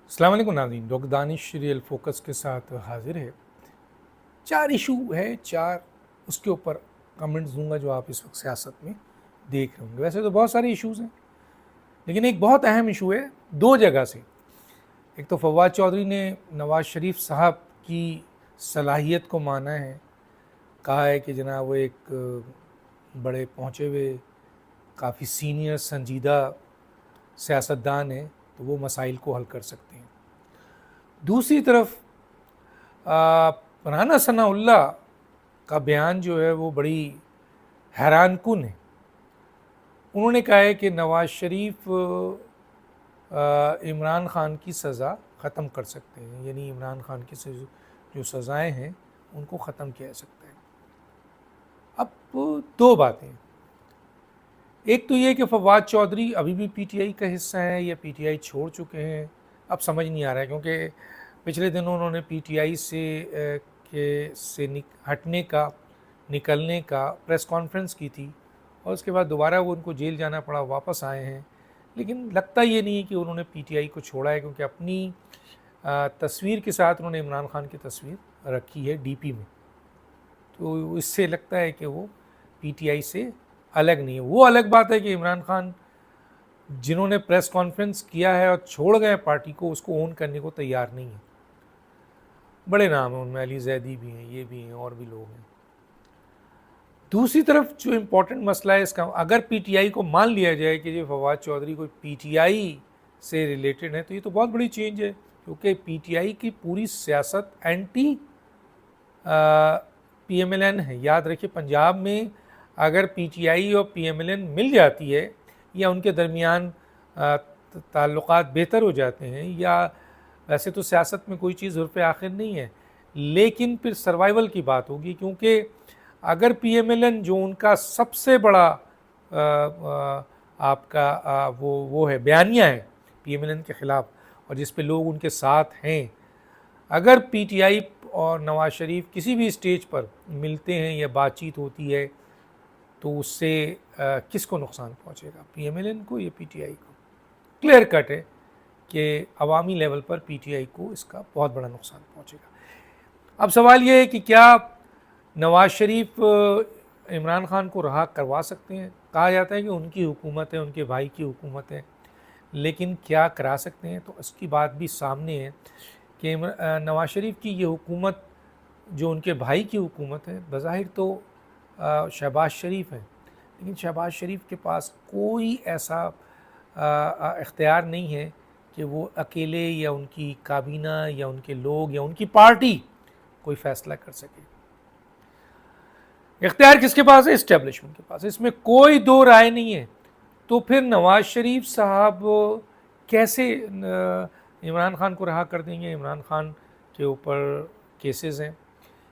السلام علیکم ناظرین، ڈاکٹر دانش ریئل فوکس کے ساتھ حاضر ہے۔ 4 ایشو ہے، 4 اس کے اوپر کمنٹس دوں گا جو آپ اس وقت سیاست میں دیکھ رہے ہوں گے۔ ویسے تو بہت سارے ایشوز ہیں، لیکن ایک بہت اہم ایشو ہے 2 جگہ سے۔ ایک تو فواد چودھری نے نواز شریف صاحب کی صلاحیت کو مانا ہے، کہا ہے کہ جناب وہ ایک بڑے پہنچے ہوئے کافی سینئر سنجیدہ سیاستدان ہیں، تو وہ مسائل کو حل کر سکتے ہیں۔ دوسری طرف رانا ثناء اللہ کا بیان جو ہے وہ بڑی حیران کن ہے۔ انہوں نے کہا ہے کہ نواز شریف عمران خان کی سزا ختم کر سکتے ہیں، یعنی عمران خان کی جو سزائیں ہیں ان کو ختم کیا جا سکتا ہے۔ اب 2 باتیں، ایک تو یہ کہ فواد چودھری ابھی بھی پی ٹی آئی کا حصہ ہیں یا پی ٹی آئی چھوڑ چکے ہیں، اب سمجھ نہیں آ رہا ہے، کیونکہ پچھلے دنوں انہوں نے پی ٹی آئی سے ہٹنے کا، نکلنے کا پریس کانفرنس کی تھی، اور اس کے بعد دوبارہ وہ ان کو جیل جانا پڑا، واپس آئے ہیں۔ لیکن لگتا یہ نہیں کہ انہوں نے پی ٹی آئی کو چھوڑا ہے، کیونکہ اپنی تصویر کے ساتھ انہوں نے عمران خان کی تصویر رکھی ہے ڈی پی میں، تو اس سے لگتا ہے کہ وہ پی ٹی آئی سے الگ نہیں ہے۔ وہ الگ بات ہے کہ عمران خان جنہوں نے پریس کانفرنس کیا ہے اور چھوڑ گئے پارٹی کو، اس کو اون کرنے کو تیار نہیں ہیں۔ بڑے نام ہیں ان میں، علی زیدی بھی ہیں، یہ بھی ہیں، اور بھی لوگ ہیں۔ دوسری طرف جو امپورٹنٹ مسئلہ ہے اس کا، اگر پی ٹی آئی کو مان لیا جائے کہ یہ فواد چودھری کوئی پی ٹی آئی سے ریلیٹڈ ہے، تو یہ تو بہت بڑی چینج ہے، کیونکہ پی ٹی آئی کی پوری سیاست anti P M L N ہے۔ یاد رکھیے، پنجاب میں اگر پی ٹی آئی اور پی ایم ایل این مل جاتی ہے یا ان کے درمیان تعلقات بہتر ہو جاتے ہیں، یا ویسے تو سیاست میں کوئی چیز حرف آخر نہیں ہے، لیکن پھر سروائیول کی بات ہوگی، کیونکہ اگر پی ایم ایل این جو ان کا سب سے بڑا آپ کا وہ ہے بیانیہ ہے پی ایم ایل این کے خلاف، اور جس پہ لوگ ان کے ساتھ ہیں، اگر پی ٹی آئی اور نواز شریف کسی بھی اسٹیج پر ملتے ہیں یا بات چیت ہوتی ہے، تو اس سے کس کو نقصان پہنچے گا؟ پی ایم ایل این کو یا پی ٹی آئی کو؟ کلیئر کٹ ہے کہ عوامی level per P T I کو اس کا بہت بڑا نقصان پہنچے گا۔ اب سوال یہ ہے کہ کیا نواز شریف عمران خان کو رہا کروا سکتے ہیں؟ کہا جاتا ہے کہ ان کی حکومت ہے، ان کے بھائی کی حکومت ہے، لیکن کیا کرا سکتے ہیں؟ تو اس کی بات بھی سامنے ہے کہ نواز شریف کی یہ حکومت جو ان کے بھائی کی حکومت ہے، بظاہر تو شہباز شریف ہیں، لیکن شہباز شریف کے پاس کوئی ایسا اختیار نہیں ہے کہ وہ اکیلے یا ان کی کابینہ یا ان کے لوگ یا ان کی پارٹی کوئی فیصلہ کر سکے۔ اختیار کس کے پاس ہے؟ اسٹیبلشمنٹ کے پاس، اس میں کوئی 2 رائے نہیں ہے۔ تو پھر نواز شریف صاحب کیسے عمران خان کو رہا کر دیں گے؟ عمران خان کے اوپر کیسز ہیں،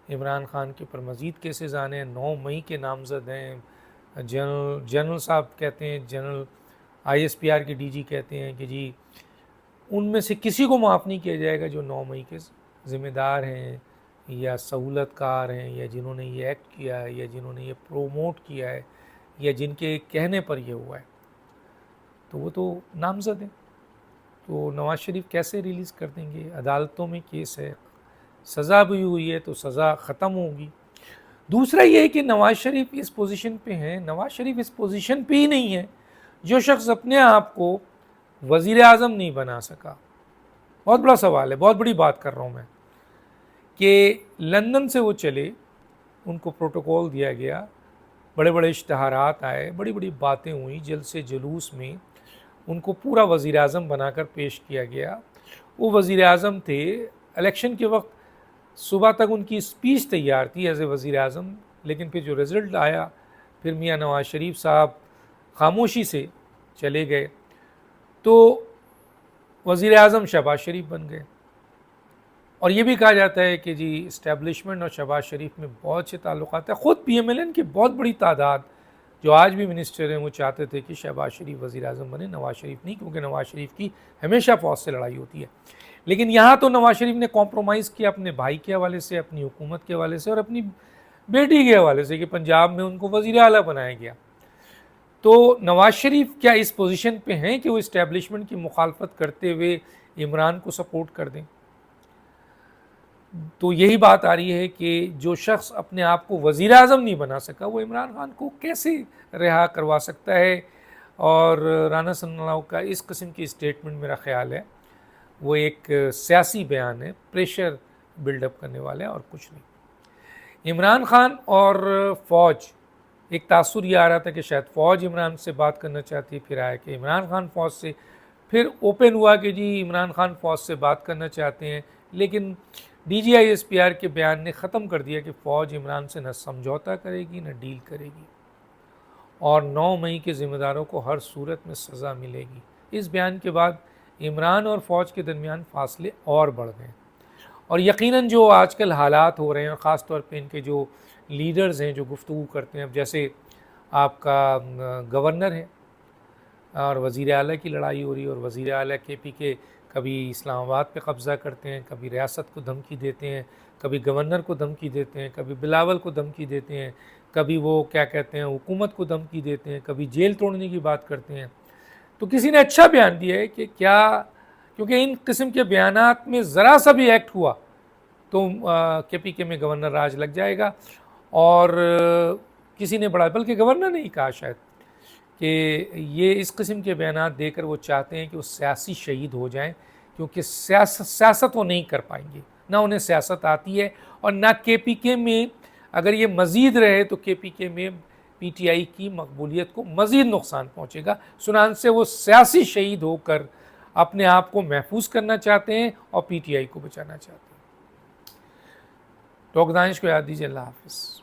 عمران خان کے اوپر مزید کیسز آنے ہیں، 9 مئی کے نامزد ہیں۔ جنرل صاحب کہتے ہیں، general I S P R کے ڈی جی کہتے ہیں کہ جی ان میں سے کسی کو معاف نہیں کیا جائے گا جو 9 مئی کے ذمہ دار ہیں یا سہولت کار ہیں یا جنہوں نے یہ ایکٹ کیا ہے یا جنہوں نے یہ پروموٹ کیا ہے یا جن کے کہنے پر یہ ہوا ہے، تو وہ تو نامزد ہیں۔ تو نواز شریف کیسے ریلیز کر دیں گے؟ عدالتوں میں کیس ہے، سزا بھی ہوئی ہے تو سزا ختم ہوگی۔ دوسرا یہ ہے کہ نواز شریف اس پوزیشن پہ ہیں، نواز شریف اس پوزیشن پہ ہی نہیں ہے۔ جو شخص اپنے آپ کو وزیر اعظم نہیں بنا سکا، بہت بڑا سوال ہے، بہت بڑی بات کر رہا ہوں میں، کہ لندن سے وہ چلے، ان کو پروٹوکول دیا گیا، بڑے بڑے اشتہارات آئے، بڑی بڑی باتیں ہوئیں، جلسے جلوس میں ان کو پورا وزیر اعظم بنا کر پیش کیا گیا۔ وہ وزیر اعظم تھے، الیکشن کے وقت صبح تک ان کی اسپیچ تیار تھی ایز اے وزیر اعظم، لیکن پھر جو رزلٹ آیا، پھر میاں نواز شریف صاحب خاموشی سے چلے گئے، تو وزیر اعظم شہباز شریف بن گئے۔ اور یہ بھی کہا جاتا ہے کہ جی اسٹیبلشمنٹ اور شہباز شریف میں بہت سے تعلقات ہیں۔ خود پی ایم ایل این کی بہت بڑی تعداد جو آج بھی منسٹر ہیں وہ چاہتے تھے کہ شہباز شریف وزیر اعظم بنے، نواز شریف نہیں، کیونکہ نواز شریف کی ہمیشہ فوج سے لڑائی ہوتی ہے۔ لیکن یہاں تو نواز شریف نے کمپرومائز کیا اپنے بھائی کے حوالے سے، اپنی حکومت کے حوالے سے اور اپنی بیٹی کے حوالے سے، کہ پنجاب میں ان کو وزیر اعلیٰ بنایا گیا۔ تو نواز شریف کیا اس پوزیشن پہ ہیں کہ وہ اسٹیبلشمنٹ کی مخالفت کرتے ہوئے عمران کو سپورٹ کر دیں. تو یہی بات آ رہی ہے کہ جو شخص اپنے آپ کو وزیر اعظم نہیں بنا سکا وہ عمران خان کو کیسے رہا کروا سکتا ہے. اور رانا ثناء اللہ کا اس قسم کی اسٹیٹمنٹ میرا خیال ہے وہ ایک سیاسی بیان ہے, پریشر بلڈ اپ کرنے والا ہے اور کچھ نہیں. عمران خان اور فوج, ایک تاثر یہ آ رہا تھا کہ شاید فوج عمران سے بات کرنا چاہتی, پھر آیا کہ عمران خان فوج سے, پھر اوپن ہوا کہ جی عمران خان فوج سے بات کرنا چاہتے ہیں. لیکن D G I S P R کے بیان نے ختم کر دیا کہ فوج عمران سے نہ سمجھوتا کرے گی نہ ڈیل کرے گی, اور 9 مئی کے ذمہ داروں کو ہر صورت میں سزا ملے گی. اس بیان کے بعد عمران اور فوج کے درمیان فاصلے اور بڑھ گئے, اور یقیناً جو آج کل حالات ہو رہے ہیں, اور خاص طور پہ ان کے جو لیڈرز ہیں جو گفتگو کرتے ہیں, اب جیسے آپ کا گورنر ہے اور وزیر اعلیٰ کی لڑائی ہو رہی ہے, اور وزیر اعلیٰ کے پی کے کبھی اسلام آباد پہ قبضہ کرتے ہیں, کبھی ریاست کو دھمکی دیتے ہیں, کبھی گورنر کو دھمکی دیتے ہیں, کبھی بلاول کو دھمکی دیتے ہیں, کبھی وہ کیا کہتے ہیں حکومت کو دھمکی دیتے ہیں, کبھی جیل توڑنے کی بات کرتے ہیں. تو کسی نے اچھا بیان دیا ہے کہ کیا, کیونکہ ان قسم کے بیانات میں ذرا سا بھی ایکٹ ہوا تو کے پی کے میں گورنر راج لگ جائے گا. اور کسی نے بڑا, بلکہ گورنر نے ہی کہا شاید کہ یہ اس قسم کے بیانات دے کر وہ چاہتے ہیں کہ وہ سیاسی شہید ہو جائیں, کیونکہ سیاست وہ نہیں کر پائیں گے, نہ انہیں سیاست آتی ہے, اور نہ کے پی کے میں اگر یہ مزید رہے تو کے پی کے میں پی ٹی آئی کی مقبولیت کو مزید نقصان پہنچے گا. چنانچہ وہ سیاسی شہید ہو کر اپنے آپ کو محفوظ کرنا چاہتے ہیں اور پی ٹی آئی کو بچانا چاہتے ہیں. ٹاک دانش کو یاد دیجیے. اللہ حافظ.